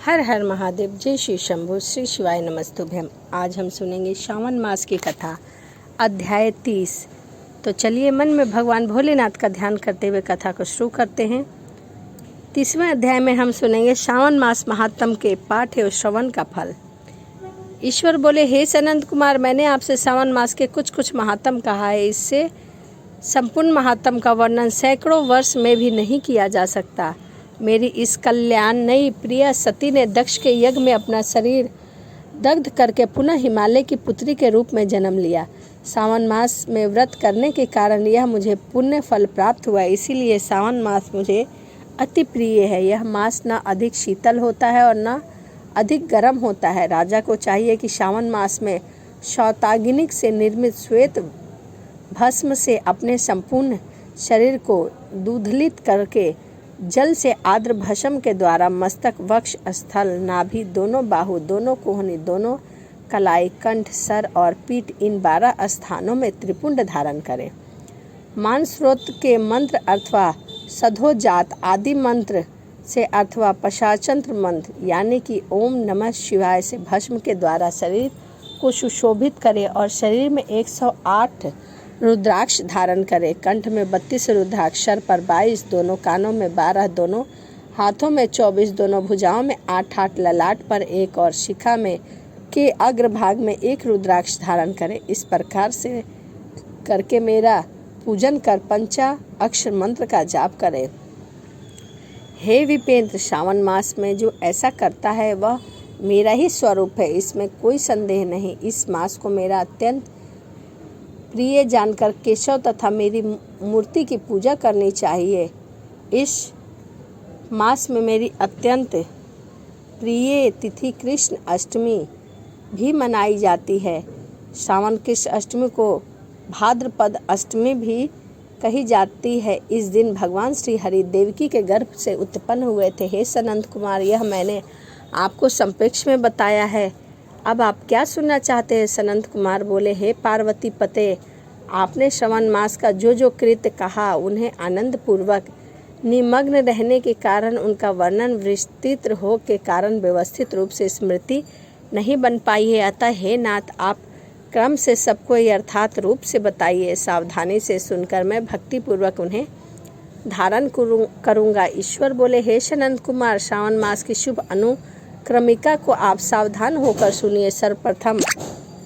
हर हर महादेव, जय श्री शंभु, श्री शिवाय नमस्तुभ्यम। आज हम सुनेंगे श्रावण मास की कथा, अध्याय 30। तो चलिए मन में भगवान भोलेनाथ का ध्यान करते हुए कथा को शुरू करते हैं। 30वें अध्याय में हम सुनेंगे श्रावण मास महात्म के पाठ एवं श्रवण का फल। ईश्वर बोले, हे सनंद कुमार, मैंने आपसे श्रावण मास के कुछ महात्म कहा है। इससे संपूर्ण महात्म का वर्णन सैकड़ों वर्ष में भी नहीं किया जा सकता। मेरी इस कल्याणमयी प्रिय सती ने दक्ष के यज्ञ में अपना शरीर दग्ध करके पुनः हिमालय की पुत्री के रूप में जन्म लिया। सावन मास में व्रत करने के कारण यह मुझे पुण्य फल प्राप्त हुआ, इसीलिए सावन मास मुझे अति प्रिय है। यह मास न अधिक शीतल होता है और न अधिक गर्म होता है। राजा को चाहिए कि सावन मास में शौताग्निक से निर्मित श्वेत भस्म से अपने संपूर्ण शरीर को दूधलित करके जल से आर्द्र भस्म के द्वारा मस्तक, वक्ष स्थल, नाभि, दोनों बाहु, दोनों कोहनी, दोनों कलाई, कंठ, सर और पीठ, इन 12 स्थानों में त्रिपुंड धारण करें। मानस्रोत के मंत्र अथवा सधोजात आदि मंत्र से अथवा पशाचंत्र मंत्र यानी कि ओम नमः शिवाय से भस्म के द्वारा शरीर को सुशोभित करें और शरीर में 108 रुद्राक्ष धारण करे। कंठ में 32 रुद्राक्ष, सर पर 22, दोनों कानों में 12, दोनों हाथों में 24, दोनों भुजाओं में 8, ललाट पर 1 और शिखा में के अग्रभाग में 1 रुद्राक्ष धारण करे। इस प्रकार से करके मेरा पूजन कर पंचा अक्षर मंत्र का जाप करे। हे विपेंद्र, श्रावण मास में जो ऐसा करता है वह मेरा ही स्वरूप है, इसमें कोई संदेह नहीं। इस मास को मेरा अत्यंत प्रिय जानकर केशव तथा मेरी मूर्ति की पूजा करनी चाहिए। इस मास में मेरी अत्यंत प्रिय तिथि कृष्ण अष्टमी भी मनाई जाती है। श्रावण कृष्ण अष्टमी को भाद्रपद अष्टमी भी कही जाती है। इस दिन भगवान श्री हरि देवकी के गर्भ से उत्पन्न हुए थे। हे सनंद कुमार, यह मैंने आपको संक्षेप में बताया है। अब आप क्या सुनना चाहते हैं? सनंद कुमार बोले, हे पार्वती पते, आपने श्रवण मास का जो कृत्य कहा उन्हें आनंद पूर्वक निमग्न रहने के कारण उनका वर्णन विस्तृत हो के कारण व्यवस्थित रूप से स्मृति नहीं बन पाई है। अतः हे नाथ, आप क्रम से सबको यथार्थ रूप से बताइए। सावधानी से सुनकर मैं भक्ति पूर्वक उन्हें धारण करूँगा। ईश्वर बोले, हे सनंद कुमार, श्रावण मास की शुभ क्रमिका को आप सावधान होकर सुनिए। सर्वप्रथम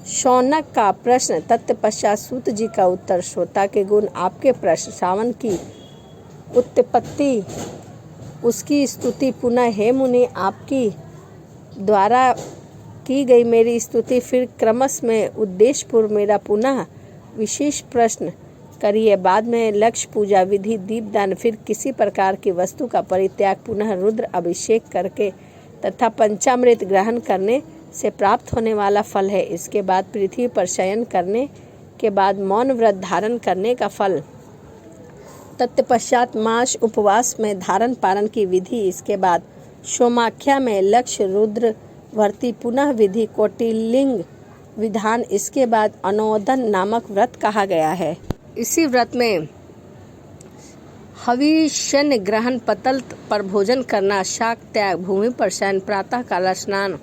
शौनक का प्रश्न, तत्पश्चात सूत जी का उत्तर। श्रोता के गुण, आपके प्रश्न, श्रावण की उत्पत्ति, उसकी स्तुति, पुनः हे मुनि, आपकी द्वारा की गई मेरी स्तुति, फिर क्रमश में उद्देश्यपूर्व मेरा पुनः विशेष प्रश्न करिए। बाद में लक्ष्य पूजा विधि, दीपदान, फिर किसी प्रकार की वस्तु का परित्याग, पुनः रुद्र अभिषेक करके तथा पंचामृत ग्रहण करने से प्राप्त होने वाला फल है। इसके बाद पृथ्वी पर शयन करने के बाद मौन व्रत धारण करने का फल। तत्पश्चात मास उपवास में धारण पारण की विधि। इसके बाद सोमाख्या में लक्ष्य रुद्र वर्ती पुनः विधि, कोटिलिंग विधान। इसके बाद अनोदन नामक व्रत कहा गया है। इसी व्रत में हविष्य ग्रहण, पतल पर भोजन करना, शाक त्याग, भूमि पर शयन, प्रातः काल स्नान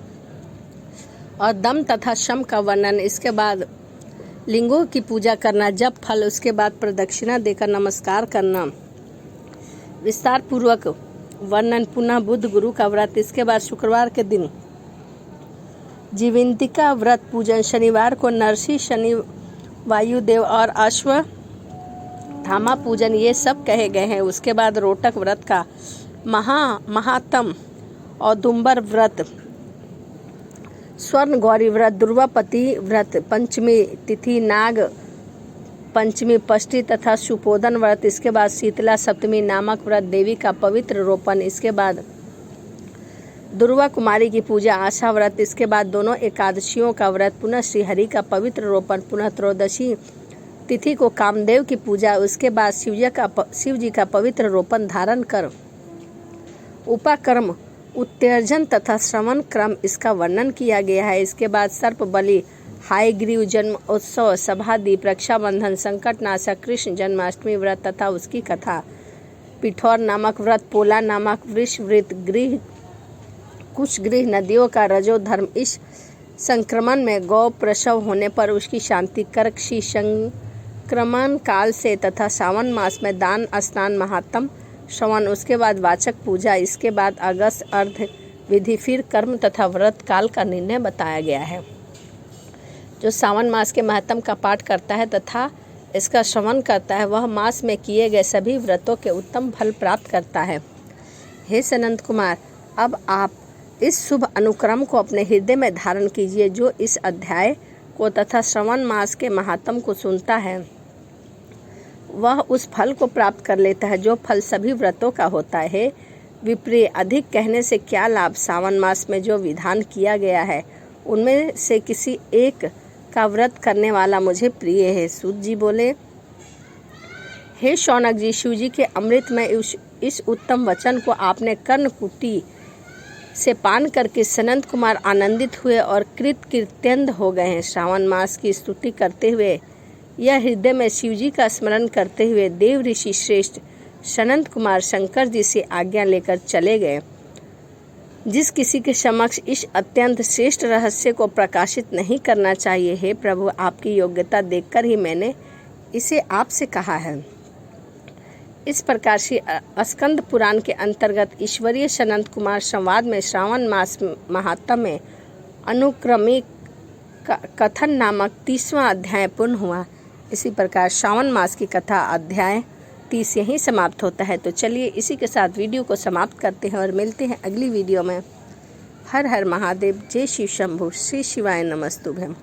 और दम तथा शम का वर्णन। इसके बाद लिंगों की पूजा करना, जप फल। उसके बाद प्रदक्षिणा देकर नमस्कार करना, विस्तार पूर्वक वर्णन। पुनः बुध गुरु का व्रत। इसके बाद शुक्रवार के दिन जीवंतिका व्रत पूजन। शनिवार को नरसी, शनि, वायुदेव और अश्व धामा पूजन, ये सब कहे गए हैं। उसके बाद रोटक व्रत का महात्म, औदुंबर व्रत, स्वर्ण गौरी व्रत, दुर्वापति व्रत, पंचमी तिथि नाग पंचमी, पष्ठी तथा सुपोदन व्रत। इसके बाद शीतला सप्तमी नामक व्रत, देवी का पवित्र रोपण। इसके बाद दुर्वा कुमारी की पूजा, आशा व्रत। इसके बाद दोनों एकादशियों का व्रत, पुनः श्रीहरि का पवित्र रोपण, पुनः त्रयोदशी तिथि को कामदेव की पूजा। उसके बाद शिव जी का पवित्र रोपण धारण कर उपाकर्म, उत्तेजन तथा श्रवण क्रम, इसका वर्णन किया गया है। इसके बाद सर्प बलि, हायग्रीव जन्म उत्सव, सभादीप, रक्षाबंधन, संकटनाशक, कृष्ण जन्माष्टमी व्रत तथा उसकी कथा, पिठौर नामक व्रत, पोला नामक वृष व्रत, गृह कुशगृह नदियों का रजोधर्म इस संक्रमण में गौ प्रसव होने पर उसकी शांति करक शी संक्रमण काल से तथा सावन मास में दान स्नान महात्म श्रवण, उसके बाद वाचक पूजा, इसके बाद अगस्त अर्ध विधि, फिर कर्म तथा व्रत काल का निर्णय बताया गया है। जो सावन मास के महत्म का पाठ करता है तथा इसका श्रवण करता है वह मास में किए गए सभी व्रतों के उत्तम फल प्राप्त करता है। हे सनंद कुमार, अब आप इस शुभ अनुक्रम को अपने हृदय में धारण कीजिए। जो इस अध्याय को तथा श्रवण मास के महात्म को सुनता है वह उस फल को प्राप्त कर लेता है जो फल सभी व्रतों का होता है। विप्रिय, अधिक कहने से क्या लाभ। सावन मास में जो विधान किया गया है उनमें से किसी एक का व्रत करने वाला मुझे प्रिय है। सूत जी बोले, हे शौनक जी, शिव जी के अमृत में इस उत्तम वचन को आपने कर्णकुटी से पान करके सनंद कुमार आनंदित हुए और कृतकृत्यंद हो गए हैं। श्रावण मास की स्तुति करते हुए यह हृदय में शिव जी का स्मरण करते हुए देव ऋषि श्रेष्ठ सनंद कुमार शंकर जी से आज्ञा लेकर चले गए। जिस किसी के समक्ष इस अत्यंत श्रेष्ठ रहस्य को प्रकाशित नहीं करना चाहिए। हे प्रभु, आपकी योग्यता देखकर ही मैंने इसे आपसे कहा है। इस प्रकार से स्कंद पुराण के अंतर्गत ईश्वरीय सनंद कुमार संवाद में श्रावण मास महात्म में अनुक्रमिक कथन नामक 30वां अध्याय पूर्ण हुआ। इसी प्रकार श्रावण मास की कथा अध्याय 30 यहीं समाप्त होता है। तो चलिए इसी के साथ वीडियो को समाप्त करते हैं और मिलते हैं अगली वीडियो में। हर हर महादेव, जय शिव शंभु, श्री शिवाय नमस्तुभ्यम।